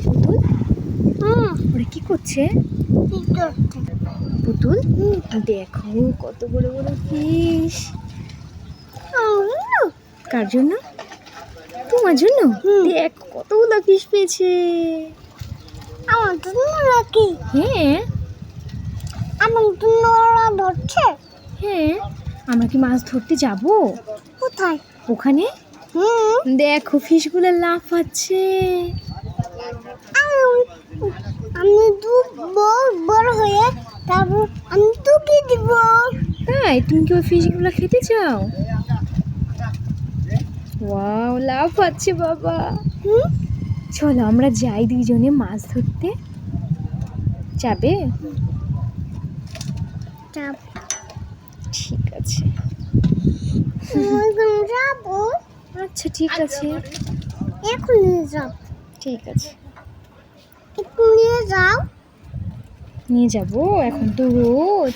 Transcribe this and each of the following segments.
পুতুল ওরা কি করছে? পুতুল দেখো কত বড় বড় ফিশ। কার জন্য? তোমার জন্য। দেখ কতগুলো ফিশ পেয়েছে। আমার জন্য নাকি? হ্যাঁ আমার জন্য ওরা ধরছে। হ্যাঁ আমরা কি মাছ ধরতে যাব? কোথায়? ওখানে দেখো ফিশগুলো লাফাচ্ছে। আমি তো বড় হয়ে তারপর আমি তোকে দিব। তাই তুমি কি ওই ফিশগুলো খেতে চাও? ওয়াও লাফাচ্ছে বাবা। চলো আমরা যাই দুইজনে মাছ ধরতে। যাবে? ঠিক আছে যাবো। আচ্ছা ঠিক আছে এখন নিয়ে যাও। ঠিক আছে একটু নিয়ে যাও। নিয়ে যাবো। এখন তো রোদ,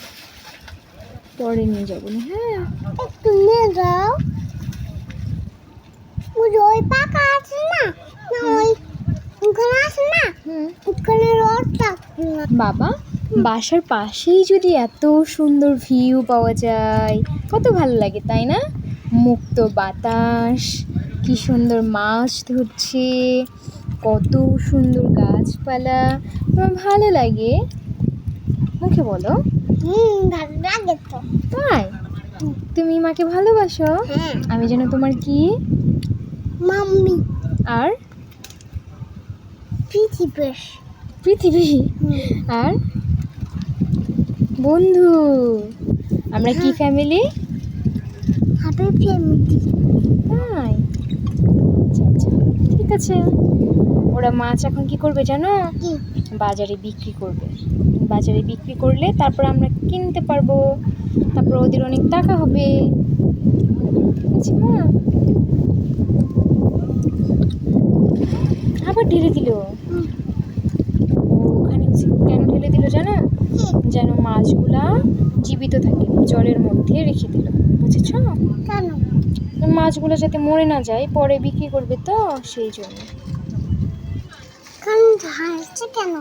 পরে নিয়ে যাবো না। হ্যাঁ একটু নিয়ে যাও। ওই পাকা আছে না, না ওই ওখানে আছে না, ওখানে রোদ থাকবে না। বাবা বাসার পাশেই যদি এত সুন্দর ভিউ পাওয়া যায় কত ভালো লাগে তাই না? মুক্ত বাতাস, কি সুন্দর মাছ ধরছে, কত সুন্দর গাছপালা। তোমার ভালো লাগে? মুখে বলো। ভালো লাগে তো। তাই তুমি মাকে ভালোবাসো? হ্যাঁ। আমি যেন তোমার কি? মাম্মি। আর পৃথিবী আর বন্ধু। আমরা কি ফ্যামিলি? Happy family. তাই আচ্ছা আচ্ছা ঠিক আছে। ওরা মাছ এখন কি করবে জানো? কি? বাজারে বিক্রি করবে। বাজারে বিক্রি করলে তারপর আমরা কিনতে পারবো, তারপর ওদের অনেক টাকা হবে। আচ্ছা মা আবার ঢেলে দিল। ওখানে কেন ঢেলে দিল জানো? যেন মাছগুলা জীবিত থাকে, জলের মধ্যে রেখে দিল। বুঝেছো? কেন? মাছগুলো যাতে মরে না যায়, পরে বিক্রি করবে তো সেই জন্য। কেন ঢালছে কেন?